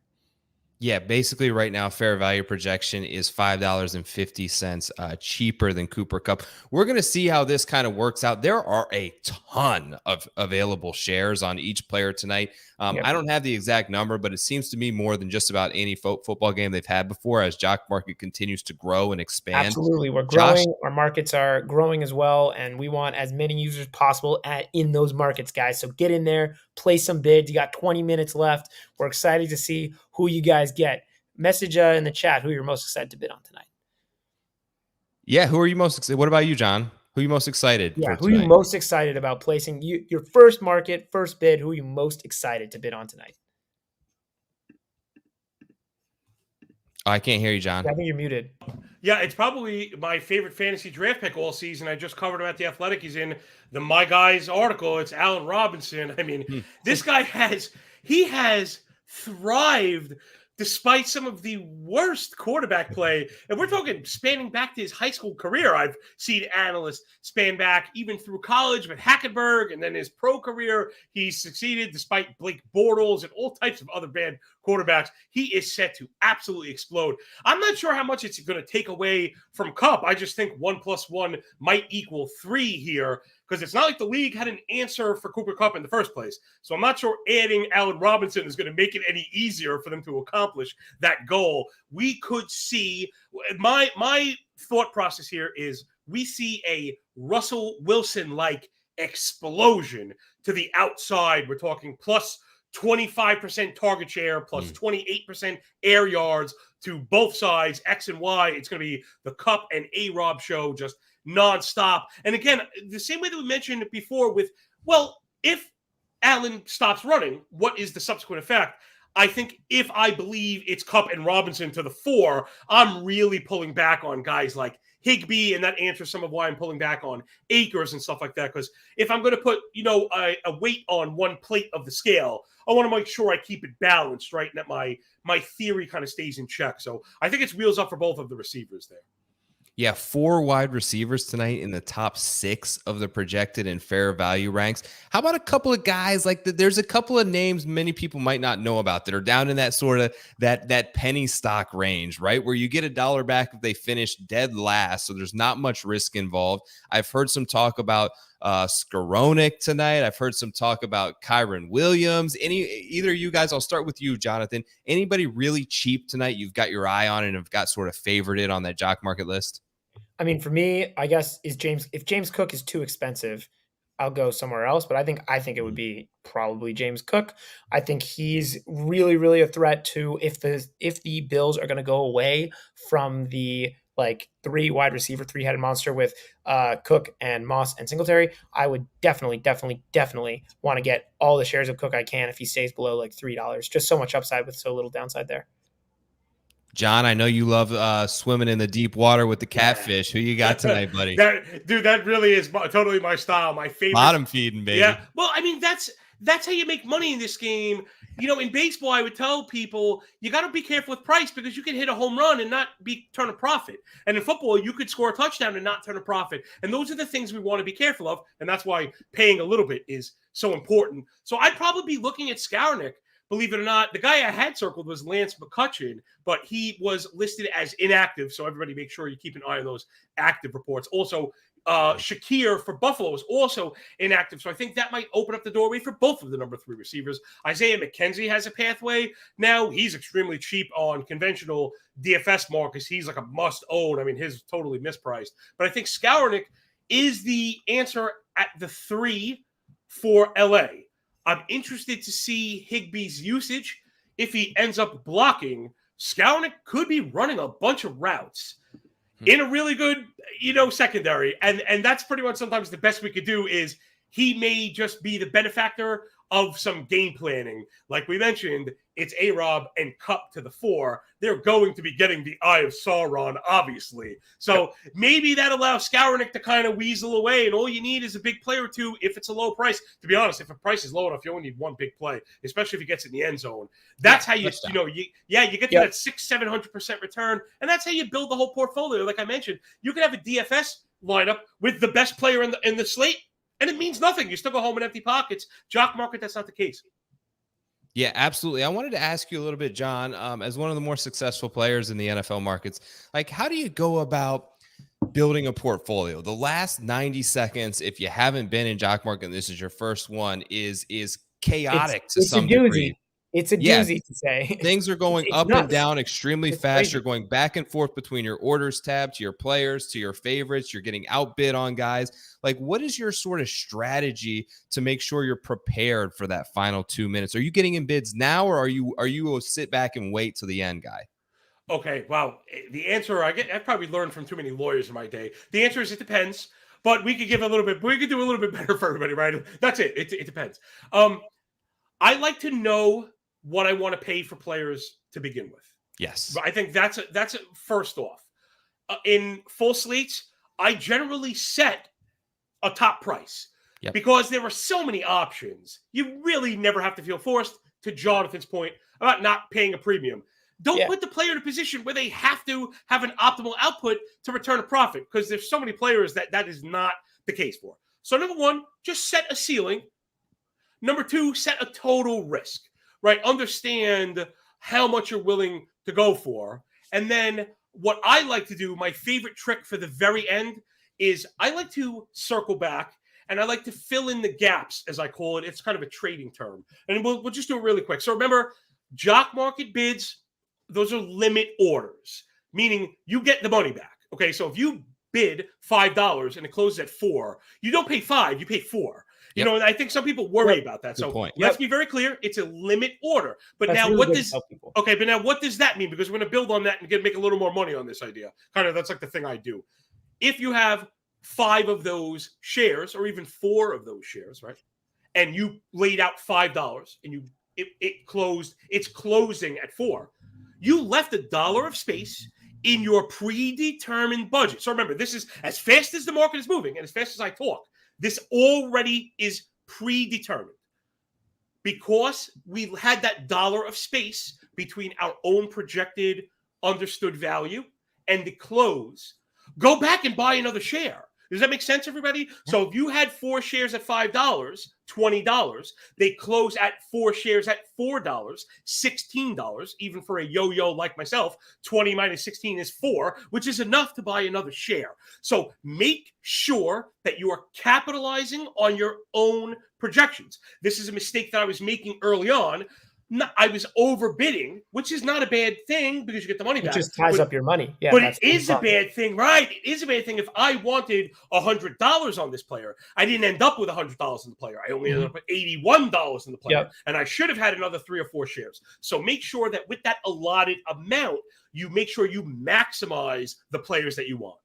Yeah, basically right now, fair value projection is $5.50 cheaper than Cooper Kupp. We're going to see how this kind of works out. There are a ton of available shares on each player tonight. I don't have the exact number, but it seems to me more than just about any football game they've had before as Jock Market continues to grow and expand. Absolutely. We're growing. Our markets are growing as well, and we want as many users as possible in those markets, guys. So get in there, play some bids. You got 20 minutes left. We're excited to see who you guys get. Message in the chat who you're most excited to bid on tonight. Yeah, who are you most excited? What about you, John? Who are you most excited for who are you most excited about placing your first market, first bid? Who are you most excited to bid on tonight? I can't hear you, John. I think you're muted. Yeah, it's probably my favorite fantasy draft pick all season. I just covered him at The Athletic. He's in the My Guys article. It's Allen Robinson. I mean, this guy has thrived despite some of the worst quarterback play. And we're talking spanning back to his high school career. I've seen analysts span back even through college with Hackenberg, and then his pro career. He's succeeded despite Blake Bortles and all types of other bad quarterbacks. He is set to absolutely explode. I'm not sure how much it's going to take away from Kupp. I just think 1 + 1 might equal 3 here, because it's not like the league had an answer for Cooper Kupp in the first place. So I'm not sure adding Allen Robinson is going to make it any easier for them to accomplish that goal. We could see, my thought process here is we see a Russell Wilson-like explosion to the outside. We're talking plus 25% target share, plus 28% air yards to both sides, X and Y. It's going to be the Kupp and A-Rob show, just nonstop. And again, the same way that we mentioned before with, well, if Allen stops running, what is the subsequent effect? I think if I believe it's Kupp and Robinson to the 4, I'm really pulling back on guys like Higbee, and that answers some of why I'm pulling back on Akers and stuff like that. Because if I'm going to put, a weight on one plate of the scale, I want to make sure I keep it balanced, right? And that my theory kind of stays in check. So I think it's wheels up for both of the receivers there. Yeah, 4 wide receivers tonight in the top 6 of the projected and fair value ranks. How about a couple of guys like there's a couple of names many people might not know about that are down in that sort of that penny stock range, right? Where you get $1 back if they finish dead last, so there's not much risk involved. I've heard some talk about Skowronek tonight. I've heard some talk about Kyron Williams. Either of you guys, I'll start with you, Jonathan. Anybody really cheap tonight you've got your eye on and have got sort of favorited on that Jock Market list? I mean, for me, I guess if James Cook is too expensive, I'll go somewhere else. But I think it would be probably James Cook. I think he's really, really a threat to if the Bills are going to go away from the like 3-headed monster with Cook and Moss and Singletary. I would definitely want to get all the shares of Cook I can if he stays below like $3. Just so much upside with so little downside there. John, I know you love swimming in the deep water with the catfish. Who you got tonight, buddy? That really is totally my style. My favorite. Bottom feeding, baby. Yeah. Well, I mean, that's how you make money in this game. You know, in baseball, I would tell people you got to be careful with price because you can hit a home run and not turn a profit. And in football, you could score a touchdown and not turn a profit. And those are the things we want to be careful of. And that's why paying a little bit is so important. So I'd probably be looking at Skowronek. Believe it or not, the guy I had circled was Lance McCutcheon, but he was listed as inactive. So everybody make sure you keep an eye on those active reports. Also, Shakir for Buffalo is also inactive. So I think that might open up the doorway for both of the number 3 receivers. Isaiah McKenzie has a pathway. Now he's extremely cheap on conventional DFS markets. He's like a must own. I mean, his totally mispriced. But I think Skowronek is the answer at the 3 for LA. I'm interested to see Higbee's usage. If he ends up blocking, Skowronek could be running a bunch of routes in a really good, secondary. And that's pretty much sometimes the best we could do is he may just be the benefactor of some game planning. Like we mentioned, it's A-Rob and Kupp to the 4. They're going to be getting the Eye of Sauron, obviously. So maybe that allows Skowronek to kind of weasel away, and all you need is a big play or two if it's a low price. To be honest, if a price is low enough, you only need one big play, especially if he gets in the end zone. That's how you get to that 600-700% return, and that's how you build the whole portfolio. Like I mentioned, you can have a DFS lineup with the best player in the slate, and it means nothing. You still go home in empty pockets. Jock Market, that's not the case. Yeah, absolutely. I wanted to ask you a little bit, John, as one of the more successful players in the NFL markets, like how do you go about building a portfolio? The last 90 seconds, if you haven't been in Jock Market and this is your first one, is chaotic to some degree. It's a doozy to say. Things are going up nuts. And down extremely fast. Crazy. You're going back and forth between your orders tab to your players, to your favorites. You're getting outbid on guys. Like, what is your sort of strategy to make sure you're prepared for that final 2 minutes? Are you getting in bids now, or are you a sit back and wait till the end guy? Okay, wow. The answer I've probably learned from too many lawyers in my day. The answer is it depends, but we could do a little bit better for everybody, right? That's it. It depends. I like to know what I want to pay for players to begin with. Yes. I think that's first off. In full slates, I generally set a top price because there are so many options. You really never have to feel forced, to Jonathan's point about not paying a premium. Don't put the player in a position where they have to have an optimal output to return a profit, because there's so many players that is not the case for. So number 1, just set a ceiling. Number 2, set a total risk. Right, understand how much you're willing to go for. And then what I like to do, my favorite trick for the very end, is I like to circle back and I like to fill in the gaps, as I call it. It's kind of a trading term. And we'll just do it really quick. So remember, Jock Market bids, those are limit orders, meaning you get the money back. Okay, so if you bid $5 and it closes at 4, you don't pay 5, you pay 4. You know, and I think some people worry about that. So let's be very clear. It's a limit order. But that's now really what does that mean? Because we're going to build on that and make a little more money on this idea. Kind of, that's like the thing I do. If you have 5 of those shares or even 4 of those shares, right? And you laid out $5 and it's closing at 4. You left $1 of space in your predetermined budget. So remember, this is as fast as the market is moving and as fast as I talk. This already is predetermined. Because we had that $1 of space between our own projected understood value and the close, go back and buy another share. Does that make sense, everybody? So if you had 4 shares at $5, $20, they close at 4 shares at $4, $16. Even for a yo-yo like myself, 20 minus 16 is 4, which is enough to buy another share. So make sure that you are capitalizing on your own projections. This is a mistake that I was making early on. I was overbidding, which is not a bad thing because you get the money back. It just ties up your money. Yeah, but it is a bad thing, right? It is a bad thing if I wanted $100 on this player. I didn't end up with $100 on the player. I only ended up with $81 on the player. And I should have had another 3 or 4 shares. So make sure that with that allotted amount, you make sure you maximize the players that you want.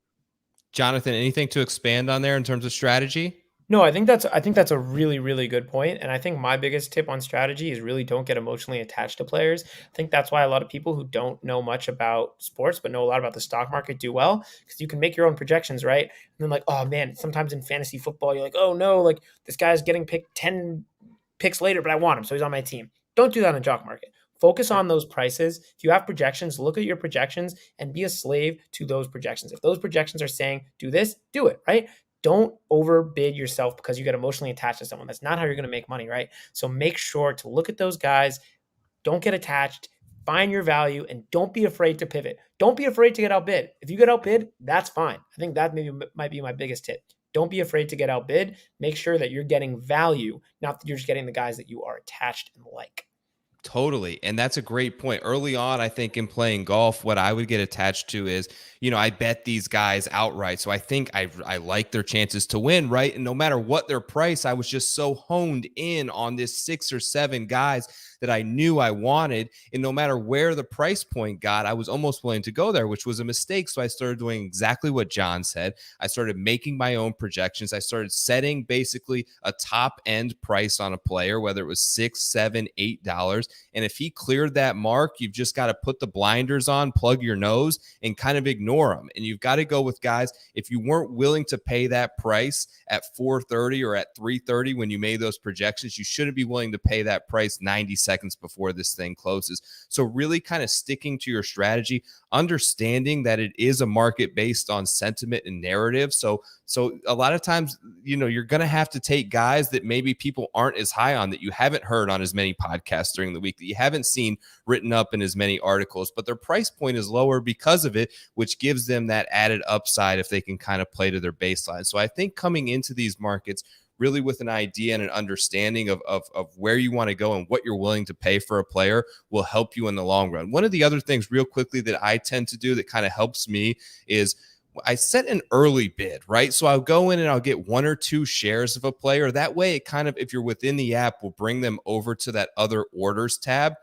Jonathan, anything to expand on there in terms of strategy? No, I think that's a really, really good point. And I think my biggest tip on strategy is really don't get emotionally attached to players. I think that's why a lot of people who don't know much about sports, but know a lot about the stock market do well, because you can make your own projections, right? And then like, oh man, sometimes in fantasy football, you're like, oh no, like this guy's getting picked 10 picks later, but I want him, so he's on my team. Don't do that in Jock Market. Focus on those prices. If you have projections, look at your projections and be a slave to those projections. If those projections are saying do this, do it, right? Don't overbid yourself because you get emotionally attached to someone. That's not how you're going to make money, right? So make sure to look at those guys. Don't get attached. Find your value and don't be afraid to pivot. Don't be afraid to get outbid. If you get outbid, that's fine. I think that maybe might be my biggest tip. Don't be afraid to get outbid. Make sure that you're getting value, not that you're just getting the guys that you are attached and like. Totally. And that's a great point. Early on, I think in playing golf, what I would get attached to is, I bet these guys outright. So I think I like their chances to win, right? And no matter what their price, I was just so honed in on this 6 or 7 guys that I knew I wanted. And no matter where the price point got, I was almost willing to go there, which was a mistake. So I started doing exactly what John said. I started making my own projections. I started setting basically a top end price on a player, whether it was $6, $7, $8. And if he cleared that mark, you've just got to put the blinders on, plug your nose, and kind of ignore them. And you've got to go with guys. If you weren't willing to pay that price at 4:30 or at 3:30 when you made those projections, you shouldn't be willing to pay that price 90 seconds before this thing closes. So really kind of sticking to your strategy, understanding that it is a market based on sentiment and narrative. So a lot of times, you're going to have to take guys that maybe people aren't as high on, that you haven't heard on as many podcasts during the week, that you haven't seen written up in as many articles, but their price point is lower because of it, which gives them that added upside if they can kind of play to their baseline. So I think coming into these markets really with an idea and an understanding of where you want to go and what you're willing to pay for a player will help you in the long run. One of the other things real quickly that I tend to do that kind of helps me is I set an early bid, right? So I'll go in and I'll get 1 or 2 shares of a player. That way it kind of, if you're within the app, will bring them over to that other orders tab.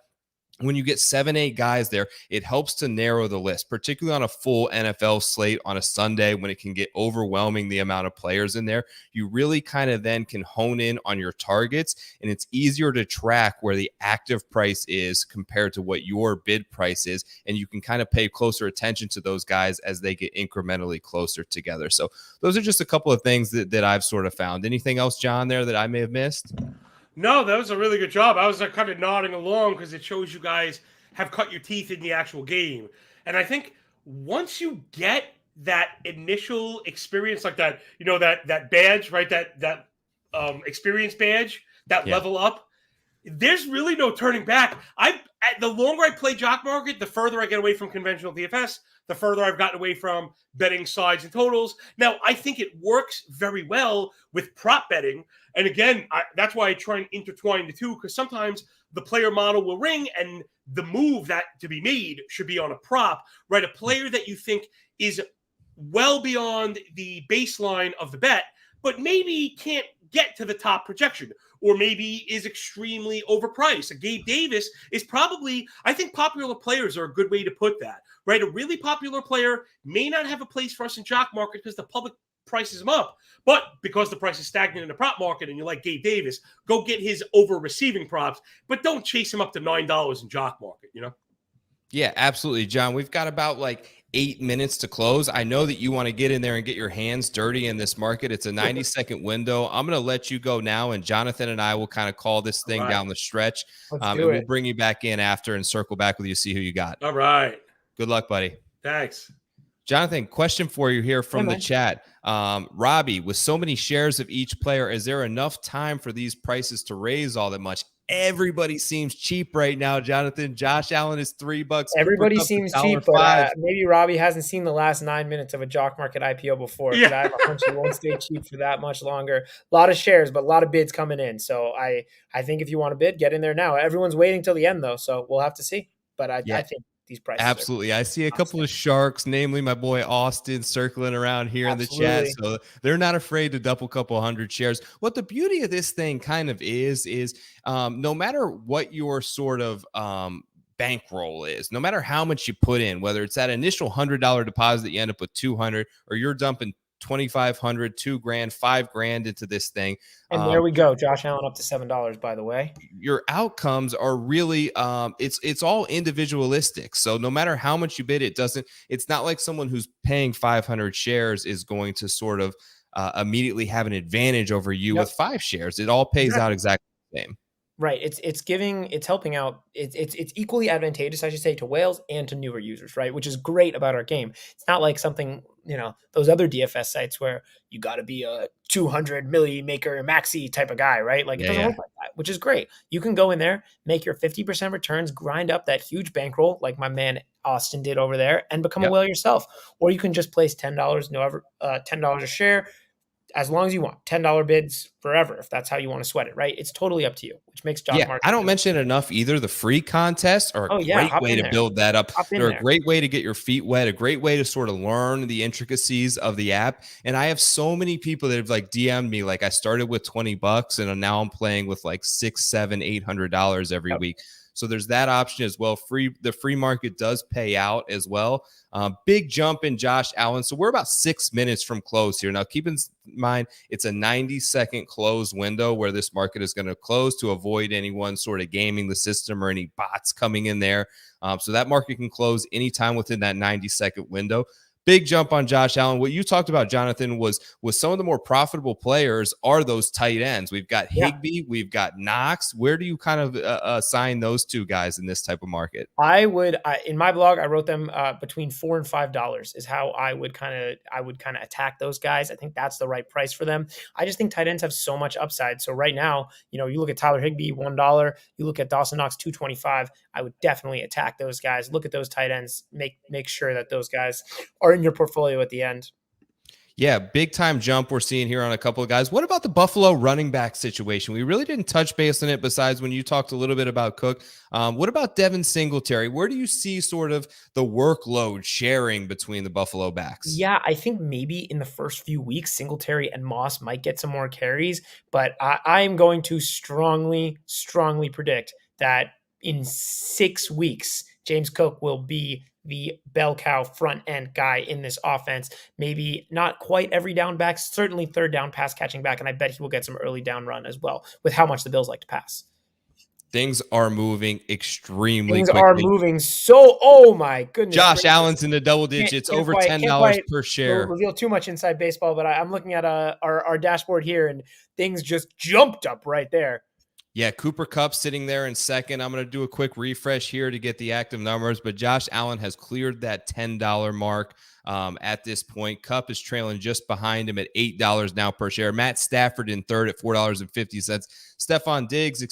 When you get 7, 8 guys there, it helps to narrow the list, particularly on a full NFL slate on a Sunday when it can get overwhelming the amount of players in there. You really kind of then can hone in on your targets, and it's easier to track where the active price is compared to what your bid price is, and you can kind of pay closer attention to those guys as they get incrementally closer together. So those are just a couple of things that I've sort of found. Anything else, John, there that I may have missed? No, that was a really good job. I was kind of nodding along because it shows you guys have cut your teeth in the actual game. And I think once you get that initial experience like that, that badge, right? That experience badge, that level up, there's really no turning back. The longer I play Jock Market, the further I get away from conventional DFS, the further I've gotten away from betting sides and totals. Now, I think it works very well with prop betting. And again, that's why I try and intertwine the two, because sometimes the player model will ring and the move that to be made should be on a prop, right? A player that you think is well beyond the baseline of the bet, but maybe can't get to the top projection, or maybe is extremely overpriced. A Gabe Davis is probably, I think popular players are a good way to put that, right? A really popular player may not have a place for us in Jock Market because the public prices him up, but because the price is stagnant in the prop market and you like Gabe Davis, go get his over receiving props, but don't chase him up to $9 in Jock Market, Yeah, absolutely, John. We've got about 8 minutes to close. I know that you want to get in there and get your hands dirty in this market. It's a 90-second window. I'm going to let you go now, and Jonathan and I will kind of call this thing down the stretch. And we'll bring you back in after and circle back with you, see who you got. All right. Good luck, buddy. Thanks. Jonathan, question for you here from Yeah, the chat. Robbie, with so many shares of each player, is there enough time for these prices to raise all that much? Everybody seems cheap right now, Jonathan. Josh Allen is $3. Cooper Everybody Kupp's seems cheap, but $1.05. maybe Robbie hasn't seen the last 9 minutes of a Jock Market IPO before, because I have a hunch he won't stay cheap for that much longer. A lot of shares, but a lot of bids coming in. So I think if you want to bid, get in there now. Everyone's waiting till the end, though, so we'll have to see. But I think these prices Absolutely. I see a couple of sharks, namely my boy Austin, circling around here in the chat. So they're not afraid to double couple hundred shares. What the beauty of this thing kind of is no matter what your sort of bankroll is, no matter how much you put in, whether it's that initial $100 deposit that you end up with 200, or you're dumping 2,500, $2,000, $5,000 into this thing. And there we go. Josh Allen up to $7, by the way. Your outcomes are really it's all individualistic. So no matter how much you bid, it's not like someone who's paying 500 shares is going to sort of immediately have an advantage over you with 5 shares. It all pays out exactly the same. Right. It's helping out. It's equally advantageous, I should say, to whales and to newer users, right? Which is great about our game. It's not like something, those other DFS sites where you got to be a 200 milli maker maxi type of guy, right? Like it doesn't work like that, which is great. You can go in there, make your 50% returns, grind up that huge bankroll like my man Austin did over there, and become a whale yourself. Or you can just place $10, $10 a share, as long as you want. $10 bids forever, if that's how you want to sweat it, right? It's totally up to you, which makes Jock Market. I don't mention it enough either. The free contests are a great way to build that up. They're a great way to get your feet wet, a great way to sort of learn the intricacies of the app. And I have so many people that have like DM'd me, like I started with $20 and now I'm playing with like $600, $700, $800 every week. So there's that option as well. The free market does pay out as well. Big jump in Josh Allen. So we're about 6 minutes from close here. Now, keep in mind, it's a 90-second close window where this market is going to close to avoid anyone sort of gaming the system or any bots coming in there. So that market can close anytime within that 90-second window. Big jump on Josh Allen. What you talked about, Jonathan, was some of the more profitable players are those tight ends. We've got Higbee, we've got Knox. Where do you kind of assign those two guys in this type of market? In my blog, I wrote them between $4 and $5 is how I would kind of attack those guys. I think that's the right price for them. I just think tight ends have so much upside. So right now, you look at Tyler Higbee, $1. You look at Dawson Knox, $2.25. I would definitely attack those guys. Look at those tight ends. Make sure that those guys are in your portfolio at the end. Yeah, big time jump we're seeing here on a couple of guys. What about the Buffalo running back situation? We really didn't touch base on it besides when you talked a little bit about Cook. What about Devin Singletary? Where do you see sort of the workload sharing between the Buffalo backs? Yeah, I think maybe in the first few weeks, Singletary and Moss might get some more carries, but I'm going to strongly predict that in 6 weeks, James Cook will be the bell cow front end guy in this offense. Maybe not quite every down back, certainly third down pass catching back. And I bet he will get some early down run as well with how much the Bills like to pass. Things are moving extremely quickly. Are moving so, oh my goodness. Josh Allen's in the double digits, over $10 per share. Reveal too much inside baseball, but I'm looking at our dashboard here and things just jumped up right there. Yeah, Cooper Kupp sitting there in second. I'm going to do a quick refresh here to get the active numbers, but Josh Allen has cleared that $10 mark at this point. Kupp is trailing just behind him at $8 now per share. Matt Stafford in third at $4.50. Stephon Diggs,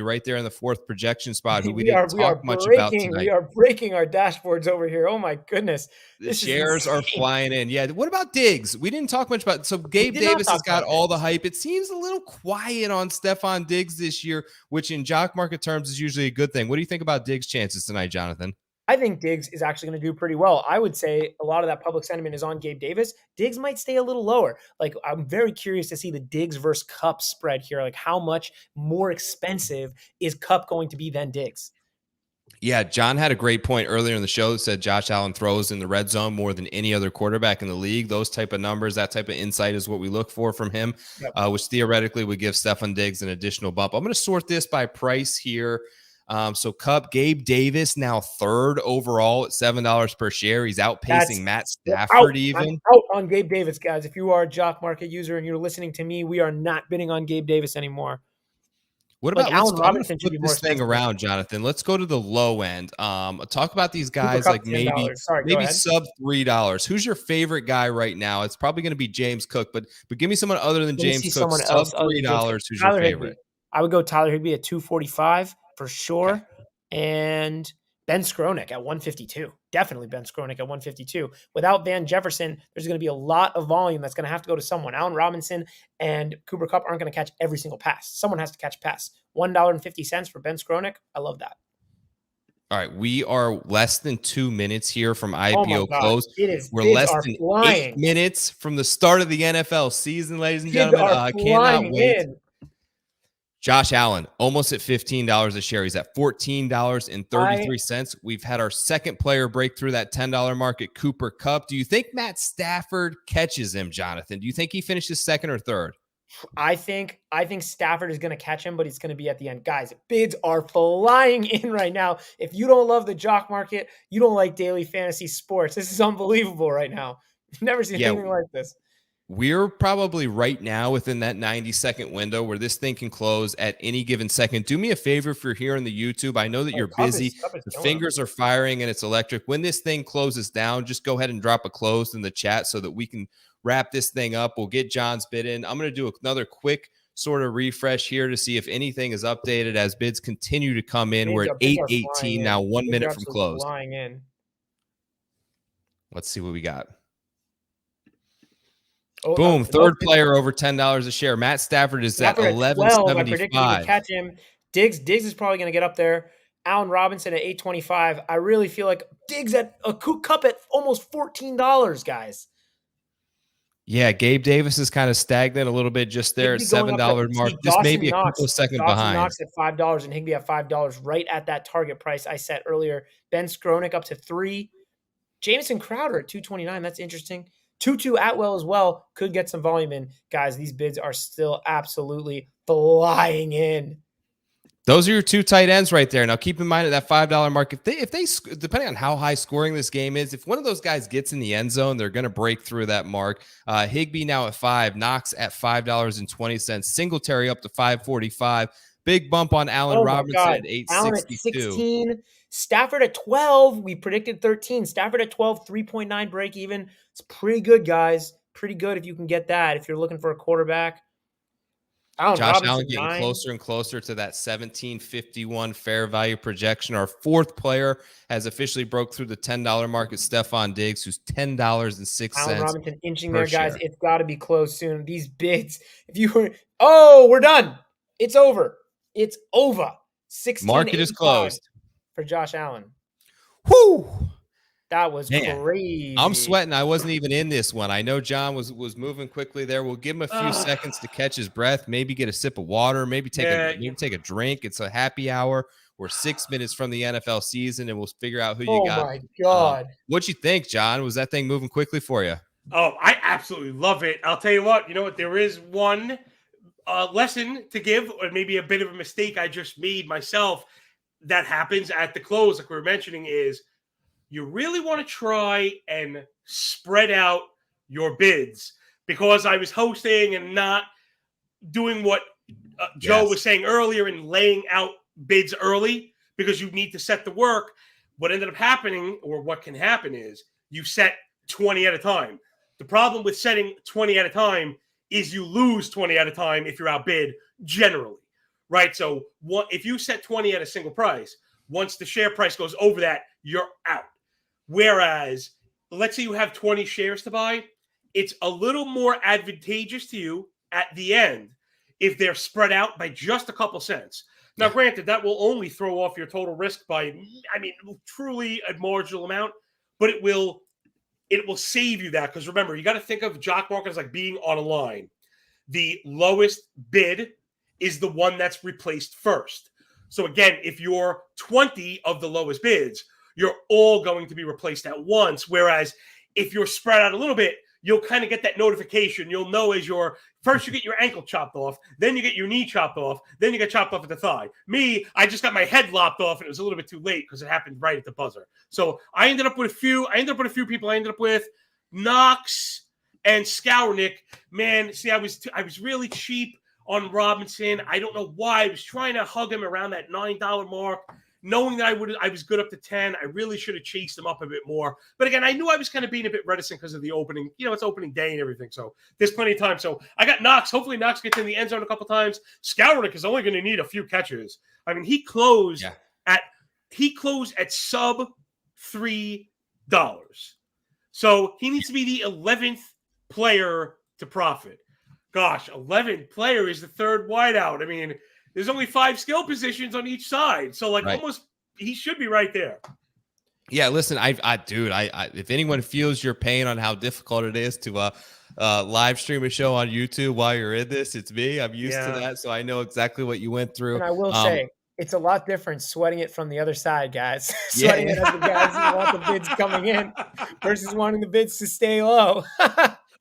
right there in the fourth projection spot, who we didn't talk much about tonight. We are breaking our dashboards over here. Oh, my goodness. The shares are flying in. Yeah. What about Diggs? We didn't talk much about. So Gabe Davis has got all the hype. It seems a little quiet on Stephon Diggs this year, which in Jock Market terms is usually a good thing. What do you think about Diggs' chances tonight, Jonathan? I think Diggs is actually going to do pretty well. I would say a lot of that public sentiment is on Gabe Davis. Diggs might stay a little lower. Like, I'm very curious to see the Diggs versus Kupp spread here. Like, how much more expensive is Kupp going to be than Diggs? Yeah, John had a great point earlier in the show that said Josh Allen throws in the red zone more than any other quarterback in the league. Those type of numbers, that type of insight is what we look for from him, which theoretically would give Stephon Diggs an additional bump. I'm going to sort this by price here. So Kupp, Gabe Davis now third overall at $7 per share. He's outpacing Matt Stafford even. I'm out on Gabe Davis, guys. If you are a Jock Market user and you're listening to me, we are not bidding on Gabe Davis anymore. What Like about Allen I'm gonna Robinson should flip be more this thing expensive. around, Jonathan. Let's go to the low end. Talk about these Cooper guys Kupp, like maybe $10. Sorry, go ahead. sub $3. Who's your favorite guy right now? It's probably going to be James Cook, but give me someone other than Let me James see Cook. someone Sub else other than James Cook. $3. Who's Tyler your Higbee. favorite? I would go Tyler Higbee at 245 for sure. Okay. And Ben Skronik at 152. Definitely Ben Skronik at 152. Without Van Jefferson, there's going to be a lot of volume that's going to have to go to someone. Allen Robinson and Cooper Kupp aren't going to catch every single pass. Someone has to catch a pass. $1.50 for Ben Skronik. I love that. All right, we are less than 2 minutes here from IPO close. We're bids less are than flying. 8 minutes from the start of the NFL season, ladies and Bids gentlemen. are Cannot wait. in. Josh Allen, almost at $15 a share. He's at $14.33. We've had our second player break through that $10 mark at Cooper Kupp. Do you think Matt Stafford catches him, Jonathan? Do you think he finishes second or third? I think Stafford is going to catch him, but it's going to be at the end. Guys, bids are flying in right now. If you don't love the Jock Market, you don't like daily fantasy sports. This is unbelievable right now. Never seen anything like this. We're probably right now within that 90-second window where this thing can close at any given second. Do me a favor if you're here on the YouTube. I know that you're busy. The fingers are firing and it's electric. When this thing closes down, just go ahead and drop a close in the chat so that we can wrap this thing up. We'll get John's bid in. I'm going to do another quick sort of refresh here to see if anything is updated as bids continue to come in. We're at 8:18 now, 1 minute from close. Let's see what we got. Oh, boom, third player over $10 a share. Matt Stafford is at 11.75. I predicted he would catch him. Diggs is probably going to get up there. Allen Robinson at 8.25. I really feel like Diggs at a Kupp at almost $14, guys. Yeah, Gabe Davis is kind of stagnant a little bit just there at $7 mark. This may be a couple of seconds behind. Knox at $5 and Higbee at $5, right at that target price I set earlier. Ben Skronik up to $3. Jamison Crowder at $2.29. That's interesting. Tutu Atwell as well could get some volume in. Guys, these bids are still absolutely flying in. Those are your two tight ends right there. Now, keep in mind at that $5 mark, if they depending on how high scoring this game is, if one of those guys gets in the end zone, they're going to break through that mark. Higbee now at $5, Knox at $5.20, Singletary up to $5.45. Big bump on Allen Robinson at $8.62. Allen at 16. Stafford at 12. We predicted 13. Stafford at 12, 3.9 break even. It's pretty good, guys. Pretty good if you can get that. If you're looking for a quarterback. Josh Allen getting closer and closer to that 1751 fair value projection. Our fourth player has officially broke through the $10 mark at Stephon Diggs, who's $10.06. Allen Robinson inching there, share. guys. It's got to be closed soon. These bids, we're done. It's over. It's over. 16 market is closed for Josh Allen. Whoo! That was crazy. I'm sweating. I wasn't even in this one. I know John was moving quickly there. We'll give him a few seconds to catch his breath, maybe get a sip of water, maybe take a drink. It's a happy hour. We're 6 minutes from the NFL season, and we'll figure out who you got. Oh, my God. What'd you think, John? Was that thing moving quickly for you? Oh, I absolutely love it. I'll tell you what. You know what? There is one lesson to give, or maybe a bit of a mistake I just made myself that happens at the close, like we were mentioning, is you really want to try and spread out your bids, because I was hosting and not doing what Joe was saying earlier and laying out bids early because you need to set the work. What ended up happening, or what can happen, is you set 20 at a time. The problem with setting 20 at a time is you lose 20 at a time if you're outbid generally, right? So if you set 20 at a single price, once the share price goes over that, you're out. Whereas, let's say you have 20 shares to buy, it's a little more advantageous to you at the end if they're spread out by just a couple cents. Now, granted, that will only throw off your total risk by, truly a marginal amount, but it will save you that. Because remember, you got to think of Jock Market as like being on a line. The lowest bid is the one that's replaced first. So again, if you're 20 of the lowest bids, you're all going to be replaced at once. Whereas if you're spread out a little bit, you'll kind of get that notification. You'll know as first you get your ankle chopped off, then you get your knee chopped off, then you get chopped off at the thigh. Me, I just got my head lopped off, and it was a little bit too late because it happened right at the buzzer. So I ended up with a few people. I ended up with Knox and Skowronek. Man, see, I was really cheap on Robinson. I don't know why. I was trying to hug him around that $9 mark, knowing that I was good up to 10. I really should have chased him up a bit more. But again, I knew I was kind of being a bit reticent because of the opening. It's opening day and everything. So there's plenty of time. So I got Knox. Hopefully Knox gets in the end zone a couple times. Skowronek is only going to need a few catches. I mean, he closed at sub $3. So he needs to be the 11th player to profit. Gosh, 11th player is the third wideout. I mean, there's only 5 skill positions on each side. So almost he should be right there. Yeah, listen, dude, if anyone feels your pain on how difficult it is to live stream a show on YouTube while you're in this, it's me. I'm used to that, so I know exactly what you went through. And I will say, it's a lot different sweating it from the other side, guys. Sweating it as the guys who want the bids coming in versus wanting the bids to stay low.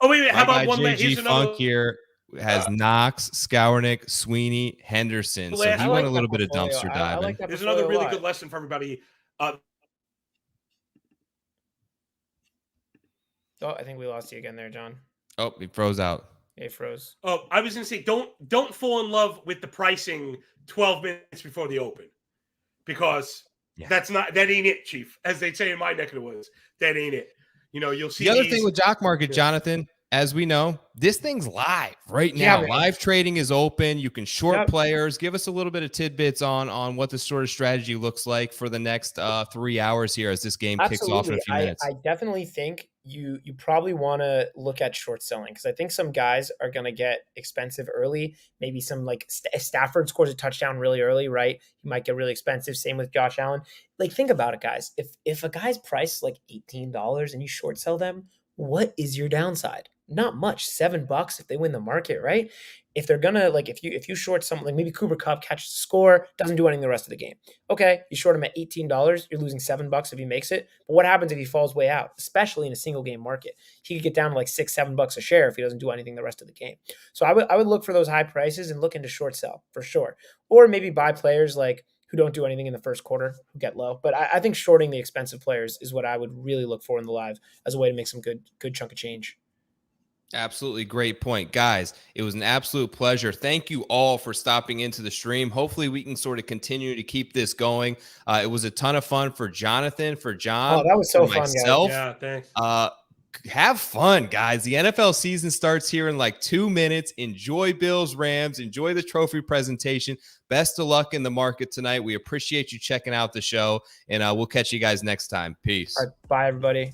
Oh, wait. How about one JG Funk here has Knox, Skowronek, Sweeney, Henderson. So he went a little bit of dumpster diving. There's another really good lesson for everybody. I think we lost you again there, John. Oh, he froze out. Yeah, he froze. Oh, I was going to say, don't fall in love with the pricing 12 minutes before the open, because that ain't it, Chief. As they say in my neck of the woods, that ain't it. You'll see the other thing with Jock Market, Jonathan, as we know, this thing's live right now. Live trading is open. You can short players. Give us a little bit of tidbits on what the sort of strategy looks like for the next 3 hours here as this game kicks off in a few minutes. I definitely think you probably want to look at short selling, because I think some guys are going to get expensive early. Maybe some Stafford scores a touchdown really early, right? He might get really expensive. Same with Josh Allen. Think about it, guys. If a guy's priced $18 and you short sell them, what is your downside? Not much. $7 if they win the market, right? If they're gonna if you short something, maybe Cooper Kupp catches the score, doesn't do anything the rest of the game. Okay, you short him at $18, you're losing $7 if he makes it. But what happens if he falls way out, especially in a single game market? He could get down to $6-7 a share if he doesn't do anything the rest of the game. So I would look for those high prices and look into short sell for sure, or maybe buy players who don't do anything in the first quarter, who get low. But I think shorting the expensive players is what I would really look for in the live as a way to make some good chunk of change. Absolutely great point. Guys, it was an absolute pleasure. Thank you all for stopping into the stream. Hopefully we can sort of continue to keep this going. It was a ton of fun for Jonathan, for John. Oh, that was so fun, myself. guys. Yeah, thanks. Have fun, guys. The NFL season starts here in 2 minutes. Enjoy Bills, Rams. Enjoy the trophy presentation. Best of luck in the market tonight. We appreciate you checking out the show, and we'll catch you guys next time. Peace. All right, bye, everybody.